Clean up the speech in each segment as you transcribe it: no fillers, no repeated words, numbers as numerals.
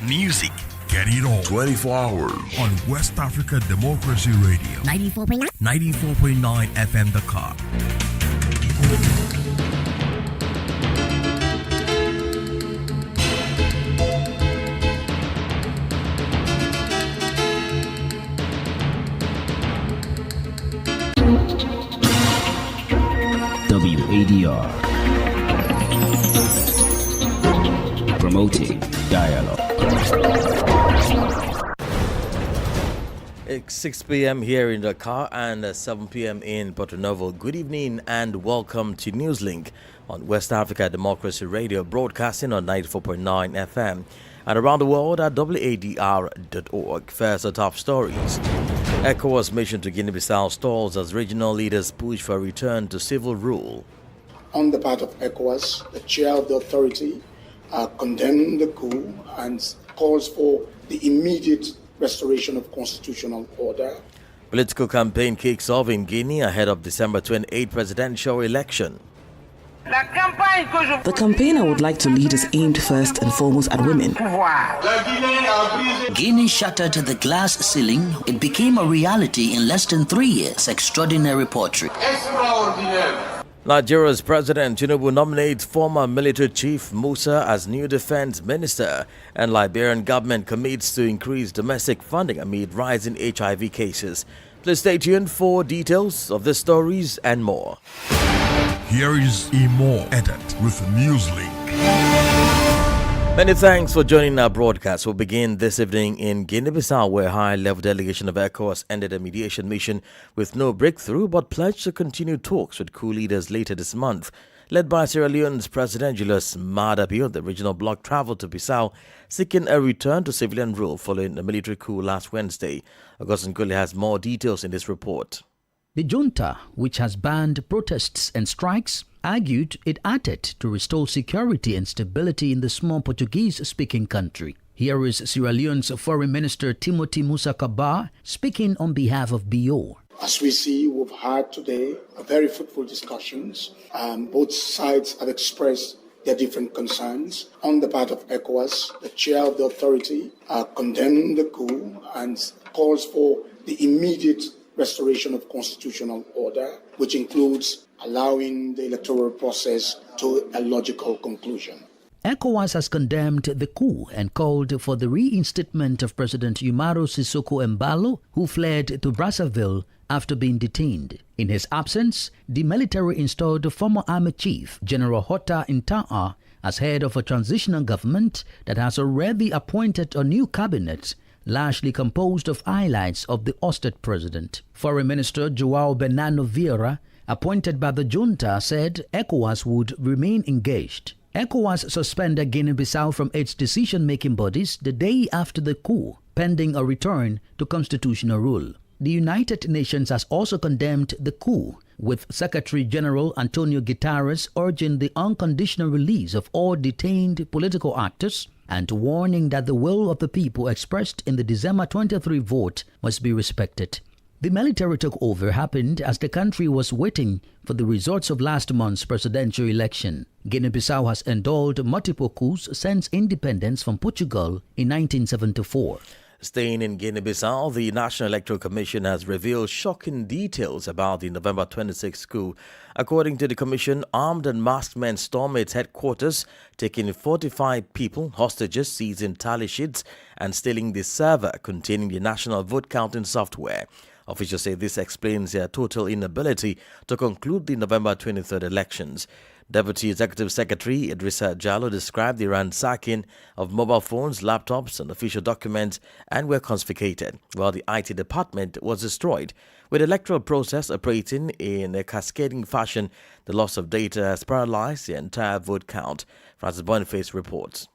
Music, get it all. 24 hours. On West Africa Democracy Radio. 94.9 FM Dakar. WADR, promoting dialogue. It's 6 p.m. here in Dakar and 7 p.m. in Porto Novo. Good evening and welcome to Newslink on West Africa Democracy Radio, broadcasting on 94.9 FM and around the world at wadr.org. First, the top stories. ECOWAS mission to Guinea-Bissau stalls as regional leaders push for a return to civil rule. On the part of ECOWAS, the chair of the authority condemned the coup and calls for the immediate restoration of constitutional order. Political campaign kicks off in Guinea ahead of December 28 presidential election. The campaign I would like to lead is aimed first and foremost at women. Guinea shattered the glass ceiling. It became a reality in less than 3 years. Extraordinary portrait. Nigeria's President Tinubu nominates former military chief Musa as new defense minister, and Liberian government commits to increase domestic funding amid rising HIV cases. Please stay tuned for details of the stories and more. Here is Imo Edit with Newslink. Many thanks for joining our broadcast. We'll begin this evening in Guinea-Bissau, where a high-level delegation of ECOWAS ended a mediation mission with no breakthrough, but pledged to continue talks with coup leaders later this month. Led by Sierra Leone's President Julius Maada Bio, the regional bloc traveled to Bissau, seeking a return to civilian rule following a military coup last Wednesday. Augustin Gulli has more details in this report. The junta, which has banned protests and strikes, argued it acted to restore security and stability in the small Portuguese-speaking country. Here is Sierra Leone's Foreign Minister Timothy Musa Kaba speaking on behalf of BO. As we see, we've had today very fruitful discussions. Both sides have expressed their different concerns. On the part of ECOWAS, the chair of the authority condemned the coup and calls for the immediate restoration of constitutional order, which includes allowing the electoral process to a logical conclusion. ECOWAS has condemned the coup and called for the reinstatement of President Umaru Sissoco Embalo, who fled to Brazzaville after being detained. In his absence, the military installed the former army chief, General Hota Intaa, as head of a transitional government that has already appointed a new cabinet largely composed of allies of the ousted president. Foreign Minister João Bernardo Vieira, appointed by the junta, said ECOWAS would remain engaged. ECOWAS suspended Guinea-Bissau from its decision-making bodies the day after the coup, pending a return to constitutional rule. The United Nations has also condemned the coup, with Secretary General Antonio Guterres urging the unconditional release of all detained political actors and warning that the will of the people expressed in the December 23 vote must be respected. The military takeover happened as the country was waiting for the results of last month's presidential election. Guinea-Bissau has endured multiple coups since independence from Portugal in 1974. Staying in Guinea-Bissau, the National Electoral Commission has revealed shocking details about the November 26 coup. According to the Commission, armed and masked men stormed its headquarters, taking 45 people hostages, seizing tally sheets, and stealing the server containing the national vote counting software. Officials say this explains their total inability to conclude the November 23rd elections. Deputy Executive Secretary Idrissa Jallo described the ransacking of mobile phones, laptops, and official documents and were confiscated, while the IT department was destroyed. With the electoral process operating in a cascading fashion, the loss of data has paralyzed the entire vote count. Francis Boniface reports.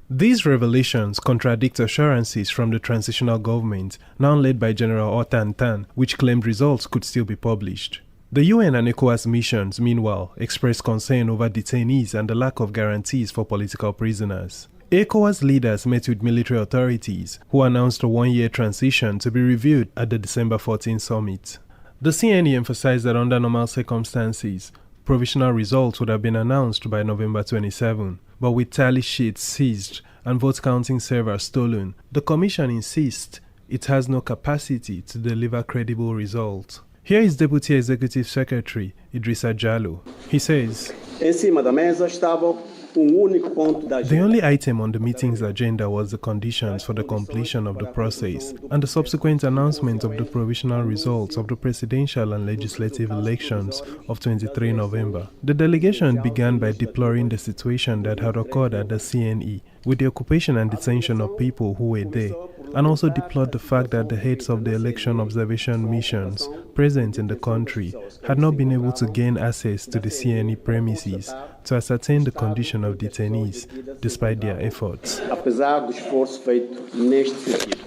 These revelations contradict assurances from the transitional government, now led by General Otantan, which claimed results could still be published. The UN and ECOWAS missions, meanwhile, expressed concern over detainees and the lack of guarantees for political prisoners. ECOWAS leaders met with military authorities, who announced a one-year transition to be reviewed at the December 14 summit. The CNE emphasized that under normal circumstances, provisional results would have been announced by November 27, but with tally sheets seized and vote counting servers stolen, the Commission insists it has no capacity to deliver credible results. Here is Deputy Executive Secretary Idrissa Jallo. He says, the only item on the meeting's agenda was the conditions for the completion of the process and the subsequent announcement of the provisional results of the presidential and legislative elections of 23 November. The delegation began by deploring the situation that had occurred at the CNE with the occupation and detention of people who were there, and also deplored the fact that the heads of the election observation missions present in the country had not been able to gain access to the CNE premises to ascertain the condition of detainees despite their efforts.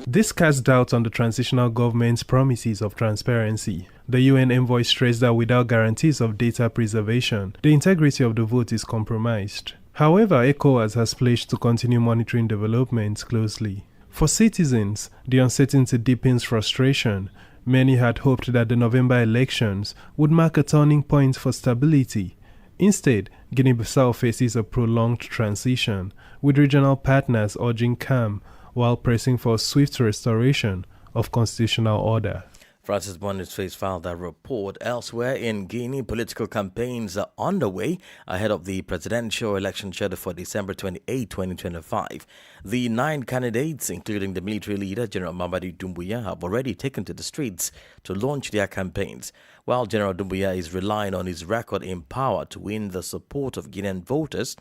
This cast doubt on the transitional government's promises of transparency. The UN envoy stressed that without guarantees of data preservation, the integrity of the vote is compromised. However, ECOWAS has pledged to continue monitoring developments closely. For citizens, the uncertainty deepens frustration. Many had hoped that the November elections would mark a turning point for stability. Instead, Guinea-Bissau faces a prolonged transition, with regional partners urging calm while pressing for a swift restoration of constitutional order. Francis Boniface filed that report. Elsewhere in Guinea, political campaigns are underway ahead of the presidential election scheduled for December 28, 2025. The 9 candidates, including the military leader, General Mamadi Doumbouya, have already taken to the streets to launch their campaigns, while General Doumbouya is relying on his record in power to win the support of Guinean voters.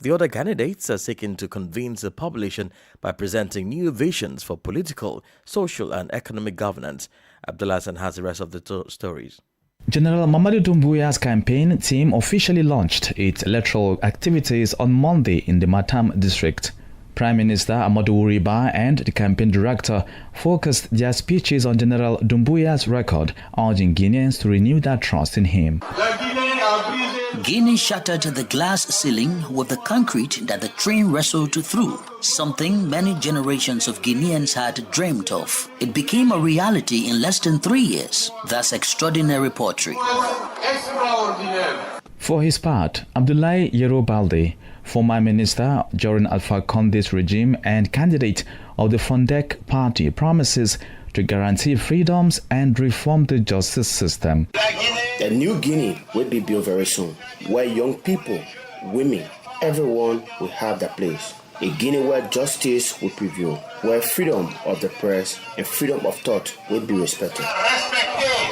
The other candidates are seeking to convince the population by presenting new visions for political, social and economic governance. Abdullah Hassan has the rest of the stories. General Mamadi Doumbouya's campaign team officially launched its electoral activities on Monday in the Matam district. Prime Minister Amadou Riba and the campaign director focused their speeches on General Doumbouya's record, urging Guineans to renew their trust in him. Guinea shattered the glass ceiling with the concrete that the train wrestled through, something many generations of Guineans had dreamed of. It became a reality in less than 3 years. That's extraordinary poetry. For his part, Abdoulaye Yero Baldé, former minister during Alpha Conde's regime and candidate of the Fondek party, promises to guarantee freedoms and reform the justice system. A new Guinea will be built very soon, where young people, women, everyone will have their place. A Guinea where justice will prevail, where freedom of the press and freedom of thought will be respected.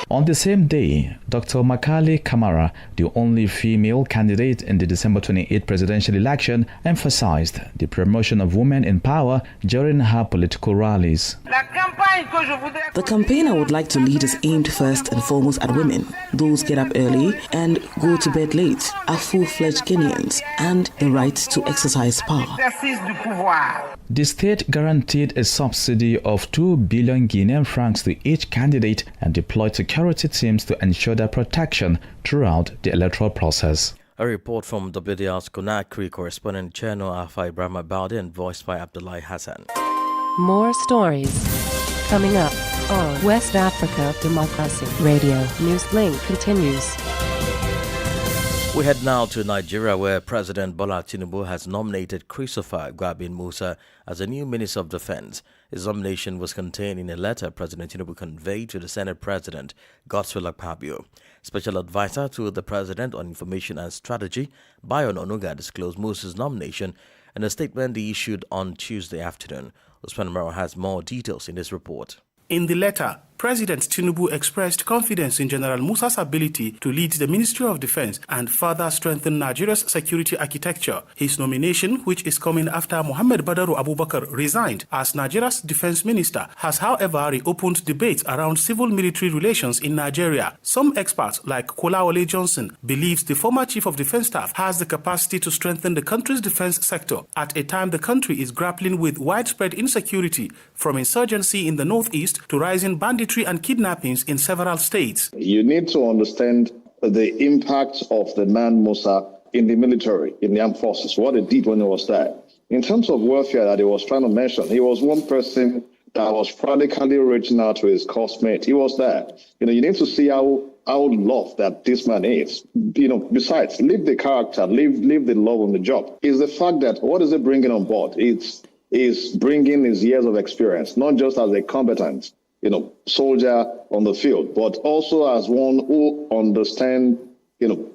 On the same day, Dr. Makale Kamara, the only female candidate in the December 28 presidential election, emphasized the promotion of women in power during her political rallies. The campaign I would like to lead is aimed first and foremost at women. Those get up early and go to bed late are full-fledged Guineans and the right to exercise power. The state guaranteed a subsidy of 2 billion Guinean francs to each candidate and deployed security teams to ensure their protection throughout the electoral process. A report from WDR's Conakry correspondent Chano Afa Ibrahim Balde and voiced by Abdullah Hassan. More stories coming up on West Africa Democracy Radio. Newslink continues. We head now to Nigeria, where President Bola Tinubu has nominated Christopher Gwabin Musa as a new Minister of Defense. His nomination was contained in a letter President Tinubu conveyed to the Senate President, Godswill Akpabio. Special Advisor to the President on Information and Strategy, Bayo Onuga, disclosed Musa's nomination in a statement he issued on Tuesday afternoon. Usman Maro has more details in this report. In the letter, President Tinubu expressed confidence in General Musa's ability to lead the Ministry of Defense and further strengthen Nigeria's security architecture. His nomination, which is coming after Mohammed Badaru Abubakar resigned as Nigeria's defense minister, has however reopened debates around civil-military relations in Nigeria. Some experts, like Kolawole Johnson, believes the former Chief of Defense Staff has the capacity to strengthen the country's defense sector at a time the country is grappling with widespread insecurity, from insurgency in the northeast to rising banditry and kidnappings in several states. You need to understand the impact of the man Musa in the military, in the armed forces, what he did when he was there. In terms of welfare that he was trying to mention, he was one person that was radically reaching out to his cosmate. He was there. You need to see how love that this man is. Besides, leave the character, leave the love on the job, is the fact that what is it bringing on board? It's bringing his years of experience, not just as a competent, soldier on the field, but also as one who understands,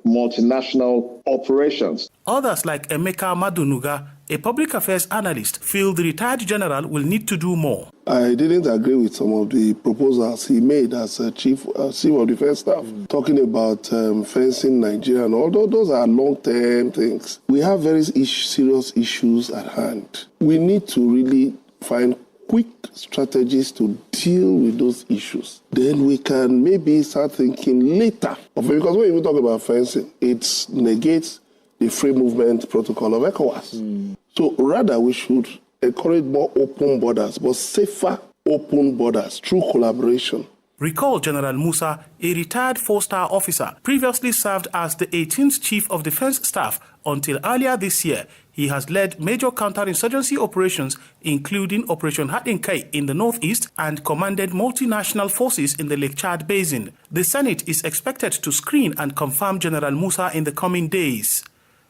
multinational operations. Others like Emeka Madunuga, a public affairs analyst, feel the retired general will need to do more. I didn't agree with some of the proposals he made as chief of defense staff, talking about fencing Nigeria and all those are long-term things. We have very serious issues at hand. We need to really find quick strategies to deal with those issues. Then we can maybe start thinking later. Because when you talk about fencing, it negates the free movement protocol of ECOWAS. So rather we should encourage more open borders, but safer open borders through collaboration. Recall General Musa, a retired 4-star officer, previously served as the 18th Chief of Defense Staff until earlier this year. He has led major counterinsurgency operations, including Operation Hatinkai in the northeast, and commanded multinational forces in the Lake Chad Basin. The Senate is expected to screen and confirm General Musa in the coming days.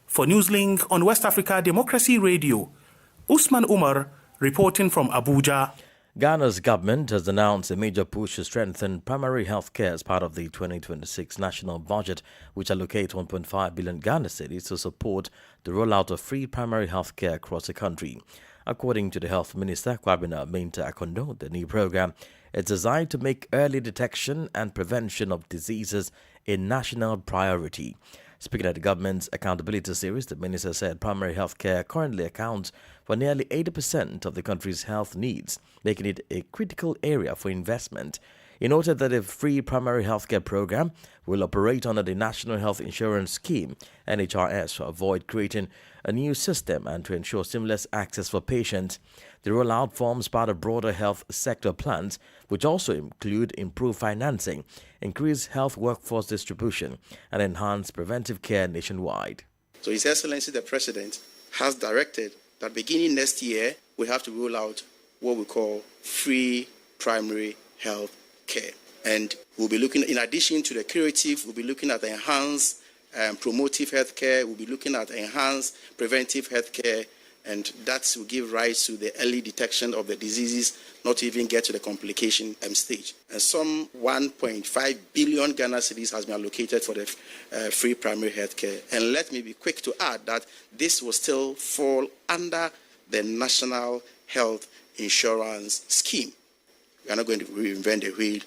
For Newslink on West Africa Democracy Radio, Usman Umar reporting from Abuja. Ghana's government has announced a major push to strengthen primary health care as part of the 2026 national budget, which allocates 1.5 billion Ghana cedis to support the rollout of free primary health care across the country. According to the Health Minister, Kwabena Mainta Akondo, the new program is designed to make early detection and prevention of diseases a national priority. Speaking at the government's accountability series, the minister said primary health care currently accounts for nearly 80% of the country's health needs, making it a critical area for investment. He noted that a free primary health care program will operate under the National Health Insurance Scheme, NHRS, to avoid creating a new system and to ensure seamless access for patients. The rollout forms part of broader health sector plans, which also include improved financing, increased health workforce distribution, and enhanced preventive care nationwide. So His Excellency the President has directed that beginning next year, we have to roll out what we call free primary health care. And we'll be looking, in addition to the curative, we'll be looking at enhanced promotive health care, we'll be looking at enhanced preventive health care, and that will give rise to the early detection of the diseases, not even get to the complication stage. And some 1.5 billion Ghana cedis has been allocated for the free primary health care. And let me be quick to add that this will still fall under the National Health Insurance Scheme. We are not going to reinvent the wheel,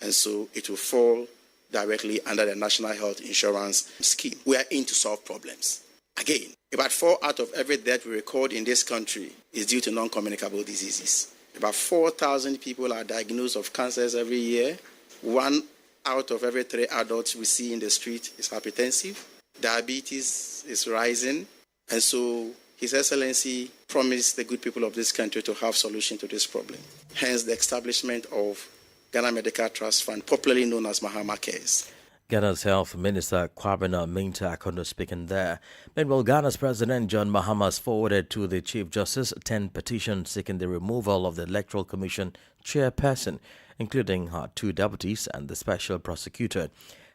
and so it will fall directly under the National Health Insurance Scheme. We are in to solve problems. Again, about 4 out of every death we record in this country is due to non-communicable diseases. About 4,000 people are diagnosed of cancers every year. 1 out of every 3 adults we see in the street is hypertensive. Diabetes is rising. And so His Excellency promised the good people of this country to have solution to this problem. Hence the establishment of Ghana Medical Trust Fund, popularly known as Mahama Cares. Ghana's Health Minister Kwabena Mainta Akondo speaking there. Meanwhile, Ghana's President John Mahama has forwarded to the Chief Justice 10 petitions seeking the removal of the Electoral Commission chairperson, including her 2 deputies and the special prosecutor.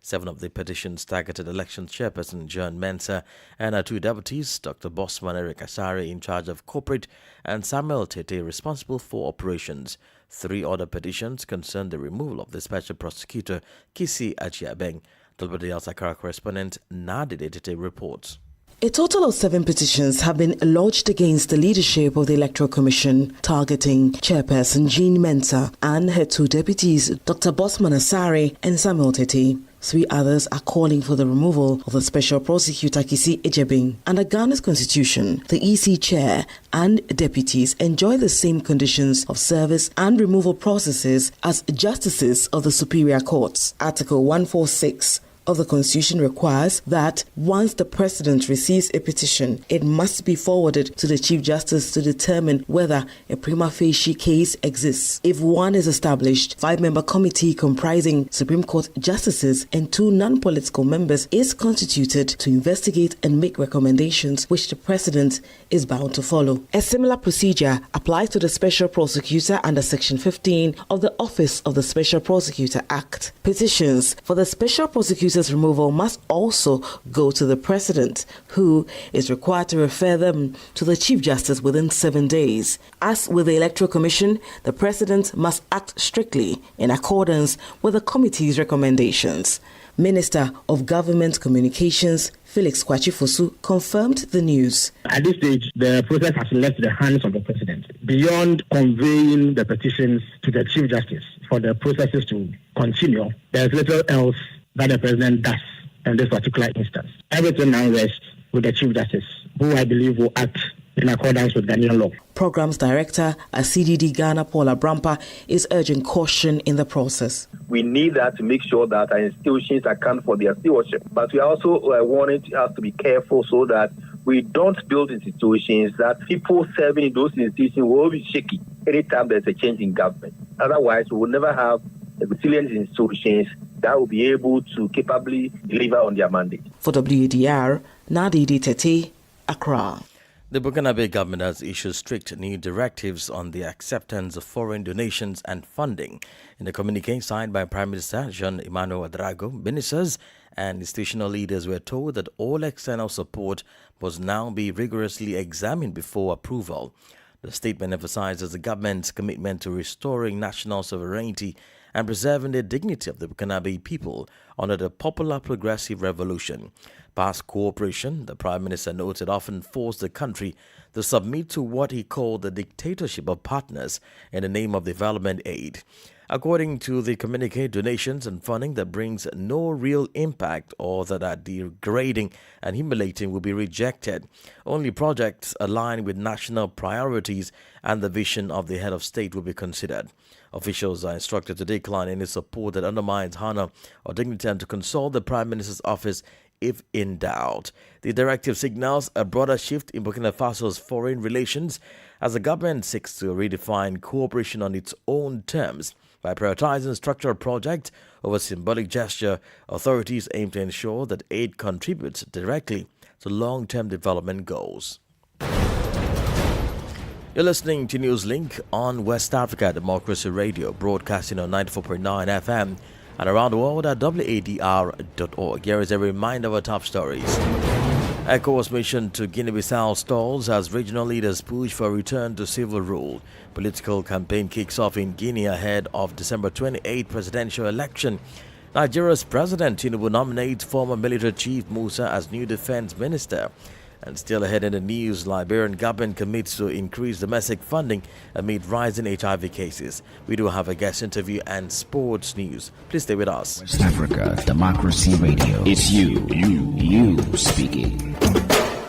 7 of the petitions targeted election chairperson John Mensah and her 2 deputies, Dr. Bosman Eric Asare in charge of corporate and Samuel Tete responsible for operations. 3 other petitions concern the removal of the special prosecutor Kisi Achiabeng. WDL Dakar correspondent Nadide Tete reports. A total of 7 petitions have been lodged against the leadership of the Electoral Commission, targeting Chairperson Jean Mensah and her 2 deputies, Dr. Bosman Asare and Samuel Tete. 3 others are calling for the removal of the Special Prosecutor Kisi Ejebing. Under Ghana's Constitution, the EC chair and deputies enjoy the same conditions of service and removal processes as justices of the Superior Courts. Article 146 of the Constitution requires that once the President receives a petition, it must be forwarded to the Chief Justice to determine whether a prima facie case exists. If one is established, 5-member committee comprising Supreme Court justices and 2 non-political members is constituted to investigate and make recommendations which the President is bound to follow. A similar procedure applies to the Special Prosecutor under Section 15 of the Office of the Special Prosecutor Act. Petitions for the Special Prosecutor's removal must also go to the President, who is required to refer them to the Chief Justice within 7 days. As with the Electoral Commission, the President must act strictly in accordance with the committee's recommendations. Minister of Government Communications Felix Kwachifosu confirmed the news. At this stage, the process has left the hands of the President. Beyond conveying the petitions to the Chief Justice for the processes to continue, there is little else that the President does in this particular instance. Everything now rests with the Chief Justice, who I believe will act in accordance with Ghanaian law. Programs Director at CDD Ghana, Paula Brampa, is urging caution in the process. We need that to make sure that our institutions account for their stewardship. But we also wanted us to be careful so that we don't build institutions that people serving in those institutions will be shaky anytime there's a change in government. Otherwise, we will never have resilient institutions that will be able to capably deliver on their mandate. For WADR, Nadidi Tete, Accra. The Burkinabe government has issued strict new directives on the acceptance of foreign donations and funding. In the communique signed by Prime Minister Jean-Emmanuel Ouedraogo, ministers and institutional leaders were told that all external support must now be rigorously examined before approval. The statement emphasizes the government's commitment to restoring national sovereignty and preserving the dignity of the Burkinabe people under the popular progressive revolution. Past cooperation, the Prime Minister noted, often forced the country to submit to what he called the dictatorship of partners in the name of development aid. According to the communique, donations and funding that brings no real impact or that are degrading and humiliating will be rejected. Only projects aligned with national priorities and the vision of the head of state will be considered. Officials are instructed to decline any support that undermines honor or dignity and to consult the Prime Minister's office if in doubt. The directive signals a broader shift in Burkina Faso's foreign relations as the government seeks to redefine cooperation on its own terms. By prioritizing structural projects over symbolic gesture, authorities aim to ensure that aid contributes directly to long-term development goals. You're listening to Newslink on West Africa Democracy Radio, broadcasting on 94.9 FM and around the world at wadr.org. Here is a reminder of our top stories. ECOWAS mission to Guinea-Bissau stalls as regional leaders push for a return to civil rule. Political campaign kicks off in Guinea ahead of December 28 presidential election. Nigeria's President Tinubu nominates former military chief Musa as new defense minister. And still ahead in the news, Liberian government commits to increase domestic funding amid rising HIV cases. We do have a guest interview and sports news. Please stay with us. West Africa Democracy Radio. It's you speaking.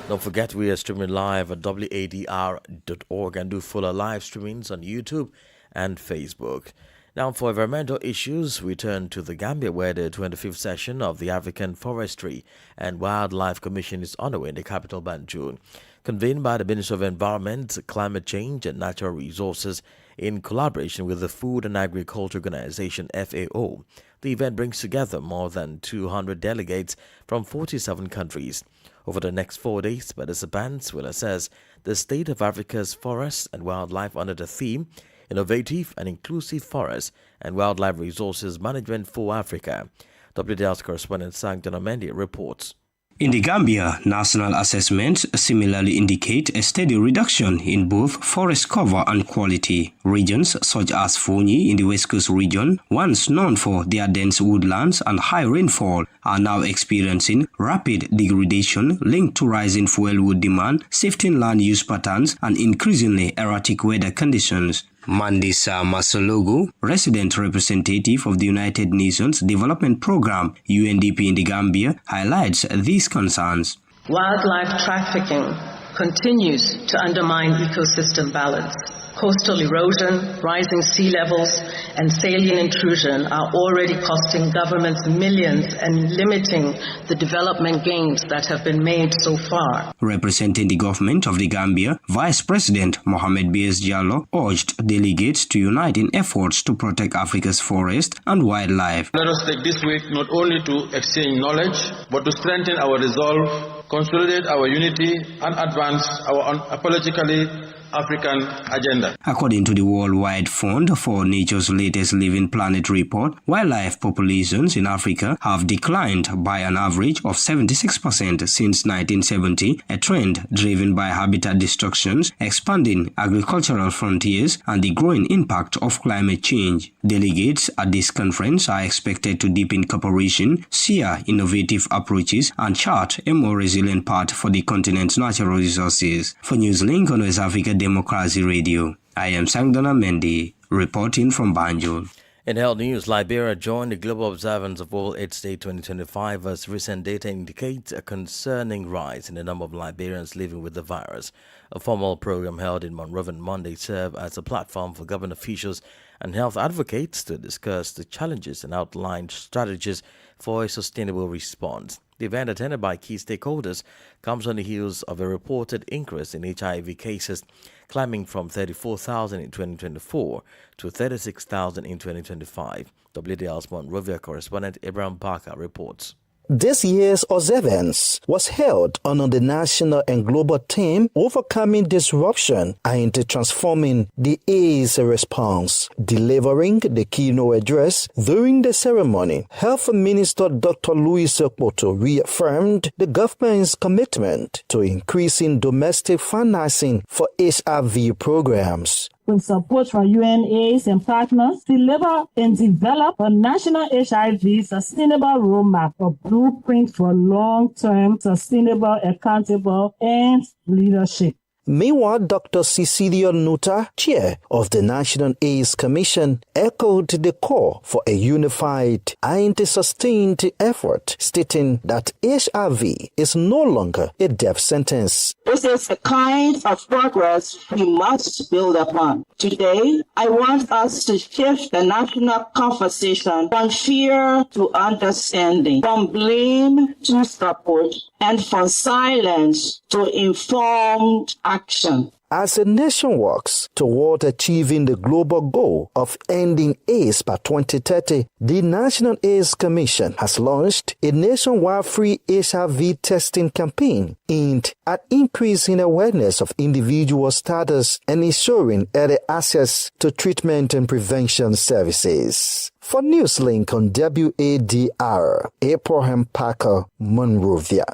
Don't forget we are streaming live at wadr.org and do fuller live streamings on YouTube and Facebook. Now, for environmental issues, we turn to the Gambia, where the 25th session of the African Forestry and Wildlife Commission is underway in the capital, Banjul. Convened by the Ministry of Environment, Climate Change and Natural Resources in collaboration with the Food and Agriculture Organization, FAO, the event brings together more than 200 delegates from 47 countries. Over the next 4 days, participants will assess the state of Africa's forests and wildlife under the theme Innovative and Inclusive Forests and Wildlife Resources Management for Africa. WDR's correspondent Sang Janamendi reports. In the Gambia, national assessments similarly indicate a steady reduction in both forest cover and quality. Regions such as Fonyi in the West Coast region, once known for their dense woodlands and high rainfall, are now experiencing rapid degradation linked to rising fuel wood demand, shifting land use patterns, and increasingly erratic weather conditions. Mandisa Masologo, resident representative of the United Nations Development Programme UNDP in the Gambia, highlights these concerns. Wildlife trafficking continues to undermine ecosystem balance. Coastal erosion, rising sea levels, and saline intrusion are already costing governments millions and limiting the development gains that have been made so far. Representing the government of the Gambia, Vice President Mohamed B.S. Jallow urged delegates to unite in efforts to protect Africa's forest and wildlife. Let us take this week not only to exchange knowledge, but to strengthen our resolve, consolidate our unity, and advance our unapologetically African agenda. According to the Worldwide Fund for Nature's latest Living Planet report, wildlife populations in Africa have declined by an average of 76% since 1970, a trend driven by habitat destructions, expanding agricultural frontiers, and the growing impact of climate change. Delegates at this conference are expected to deepen cooperation, share innovative approaches, and chart a more resilient path for the continent's natural resources. For Newslink on West Africa Democracy Radio, I am Sangdona Mendy, reporting from Banjul. In health news, Liberia joined the global observance of World AIDS Day 2025 as recent data indicates a concerning rise in the number of Liberians living with the virus. A formal program held in Monrovia Monday served as a platform for government officials and health advocates to discuss the challenges and outline strategies for a sustainable response. The event, attended by key stakeholders, comes on the heels of a reported increase in HIV cases, climbing from 34,000 in 2024 to 36,000 in 2025. WDL's Monrovia correspondent Abraham Parker reports. This year's observance was held under the national and global theme Overcoming Disruption and Transforming the AIDS Response. Delivering the keynote address during the ceremony, Health Minister Dr. Louis Okpoto reaffirmed the government's commitment to increasing domestic financing for HIV programs. With support from UNAIDS and partners, deliver and develop a national HIV sustainable roadmap, a blueprint for long-term, sustainable, accountable, and leadership. Meanwhile, Dr. Cecilia Nuta, chair of the National AIDS Commission, echoed the call for a unified and sustained effort, stating that HIV is no longer a death sentence. This is the kind of progress we must build upon. Today, I want us to shift the national conversation from fear to understanding, from blame to support, and from silence to informed action. As the nation works toward achieving the global goal of ending AIDS by 2030, the National AIDS Commission has launched a nationwide free HIV testing campaign aimed at increasing awareness of individual status and ensuring early access to treatment and prevention services. For Newslink on WADR, Abraham Parker, Monrovia.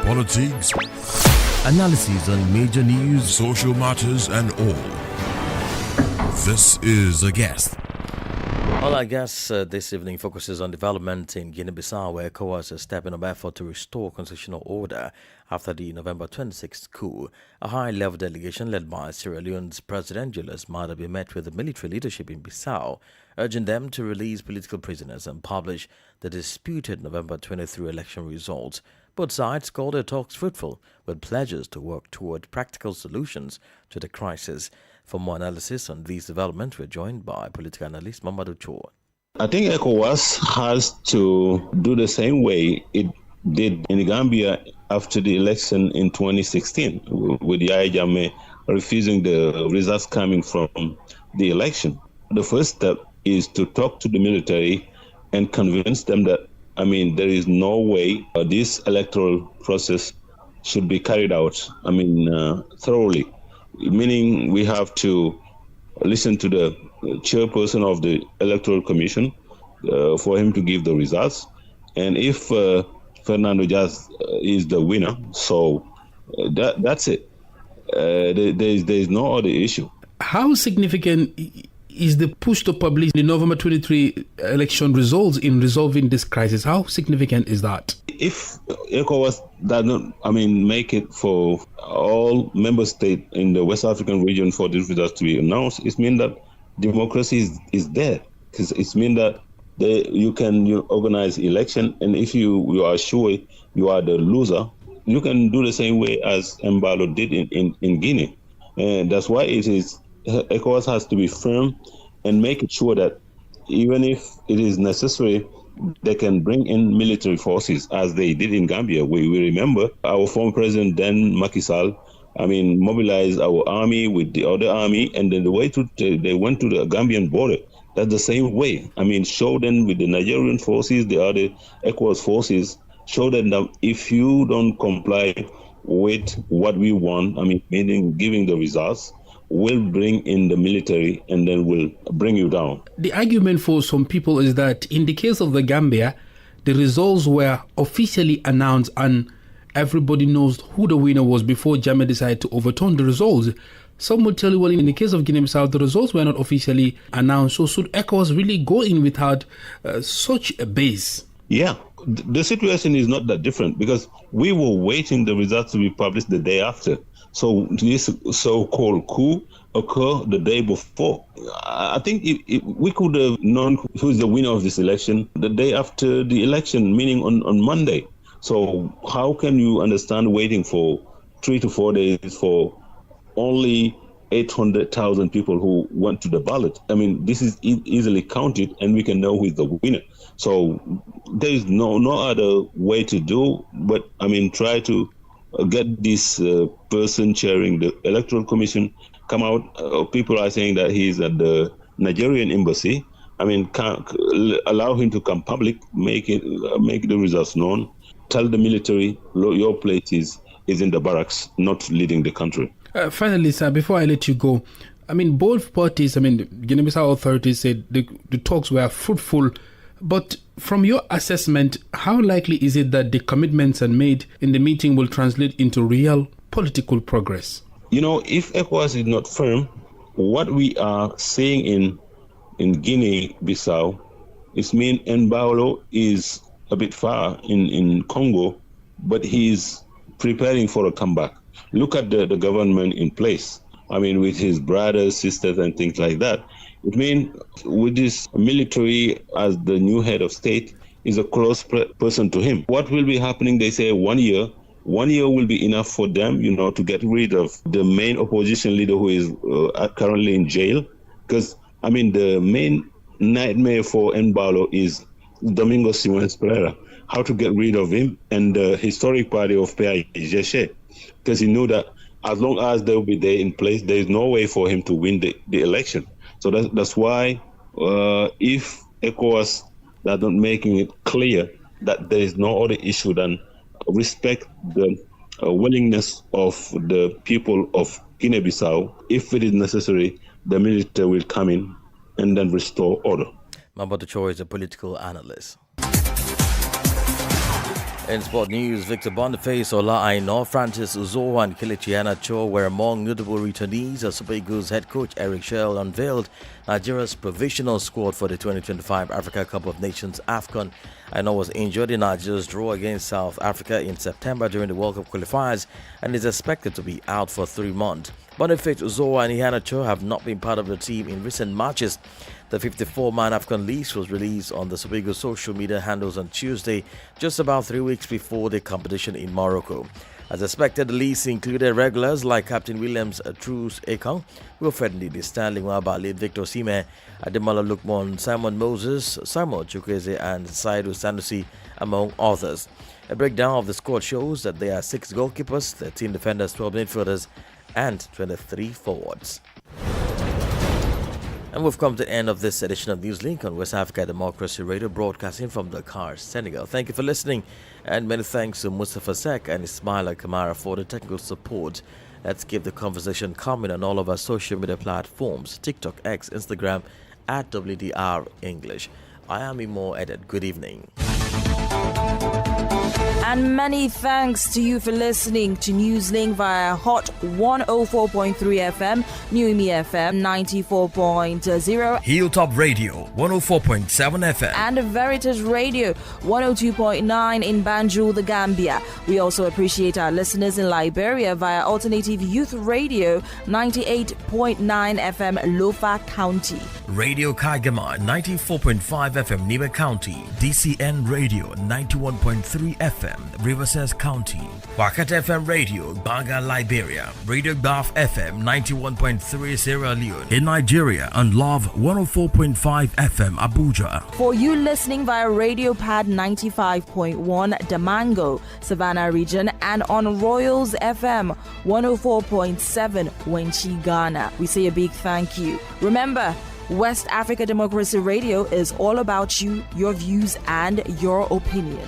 Politics, analysis on major news, social matters, and all. This is A Guest. Well, I guess this evening focuses on development in Guinea-Bissau, where ECOWAS is stepping up effort to restore constitutional order after the November 26th coup. A high-level delegation led by Sierra Leone's President Julius Maada met with the military leadership in Bissau, urging them to release political prisoners and publish the disputed November 23 election results. Both sides called their talks fruitful, with pledges to work toward practical solutions to the crisis. For more analysis on these developments, we're joined by political analyst Mamadou Chua. I think ECOWAS has to do the same way it did in Gambia after the election in 2016, with Yahya Jammeh refusing the results coming from the election. The first step is to talk to the military and convince them that, there is no way this electoral process should be carried out, thoroughly. Meaning we have to listen to the chairperson of the Electoral Commission for him to give the results. And if Fernando Diaz is the winner, so that's it. There is no other issue. How significant is the push to publish the November 23 election results in resolving this crisis? How significant is that? If ECOWAS does not, make it for all member states in the West African region for these results to be announced, it means that democracy is there. It means that you can organize election, and if you are sure you are the loser, you can do the same way as Mbalo did in Guinea. And that's why ECOWAS has to be firm and make it sure that even if it is necessary, they can bring in military forces as they did in Gambia. We remember our former president then, Macky Sall, mobilized our army with the other army, and then they went to the Gambian border. That's the same way. Show them with the Nigerian forces, the other ECOWAS forces, show them that if you don't comply with what we want, meaning giving the results, we'll bring in the military and then we'll bring you down. The argument for some people is that in the case of the Gambia, the results were officially announced and everybody knows who the winner was before Jammeh decided to overturn the results. Some would tell you, well, in the case of Guinea-Bissau, the results were not officially announced. So should ECOWAS really go in without such a base? Yeah, the situation is not that different because we were waiting the results to be published the day after. So this so-called coup occurred the day before. I think we could have known who's the winner of this election the day after the election, meaning on Monday. So how can you understand waiting for 3 to 4 days for only 800,000 people who went to the ballot? This is easily counted and we can know who is the winner. So there is no other way to do but try to get this person chairing the Electoral Commission come out. People are saying that he's at the Nigerian embassy. Can't allow him to come public, make the results known. Tell the military your place is in the barracks, not leading the country. Finally, sir, before I let you go, both parties, the Guinea-Bissau authorities said the talks were fruitful. But from your assessment, how likely is it that the commitments made in the meeting will translate into real political progress? If ECOWAS is not firm, what we are seeing in Guinea-Bissau is Embalo is a bit far in Congo, but he's preparing for a comeback. Look at the government in place. With his brothers, sisters, and things like that. It means with this military as the new head of state is a close person to him. What will be happening? They say 1 year. 1 year will be enough for them, to get rid of the main opposition leader who is currently in jail. Because, the main nightmare for Embalo is Domingo Simões Pereira. How to get rid of him and the historic party of PAIGC. Because he knew that as long as they will be there in place, there is no way for him to win the election. So that's why if ECOWAS are not making it clear that there is no other issue than respect the willingness of the people of Guinea-Bissau, if it is necessary, the military will come in and then restore order. Mamboto Cho is a political analyst. In sport news, Victor Boniface, Ola Aino, Francis Uzoa and Kelechi Iheanacho were among notable returnees as Super Eagles head coach Eric Shell unveiled Nigeria's provisional squad for the 2025 Africa Cup of Nations AFCON. Aino was injured in Nigeria's draw against South Africa in September during the World Cup qualifiers and is expected to be out for 3 months. Boniface, Uzoa and Iheanacho have not been part of the team in recent matches. The 54-man AFCON list was released on the Super Eagles social media handles on Tuesday, just about 3 weeks before the competition in Morocco. As expected, the list included regulars like Captain Williams Truce Ekong, Wilfred Ndidi Stanley Nwabali, Victor Osimhen, Ademola Lookman, Simon Moses, Samuel Chukwueze and Saidu Sanusi, among others. A breakdown of the squad shows that there are 6 goalkeepers, 13 defenders, 12 midfielders and 23 forwards. And we've come to the end of this edition of Newslink on West Africa Democracy Radio, broadcasting from Dakar, Senegal. Thank you for listening, and many thanks to Mustafa Sek and Ismaila Kamara for the technical support. Let's keep the conversation coming on all of our social media platforms, TikTok, X, Instagram, at WDR English. I am Imo Edit. Good evening. And many thanks to you for listening to Newslink via Hot 104.3 FM, New Me FM 94.0, Hilltop Radio 104.7 FM, and Veritas Radio 102.9 in Banjul, the Gambia. We also appreciate our listeners in Liberia via Alternative Youth Radio 98.9 FM, Lofa County, Radio Kagama 94.5 FM, Nibe County, DCN Radio 91.3 FM, Riverside County, Wakat FM Radio, Baga, Liberia, Radio Baf FM 91.3 Sierra Leone in Nigeria, and Love 104.5 FM Abuja. For you listening via Radio Pad 95.1 Damango, Savannah region, and on Royals FM 104.7 Wenchi, Ghana, we say a big thank you. Remember, West Africa Democracy Radio is all about you, your views, and your opinion.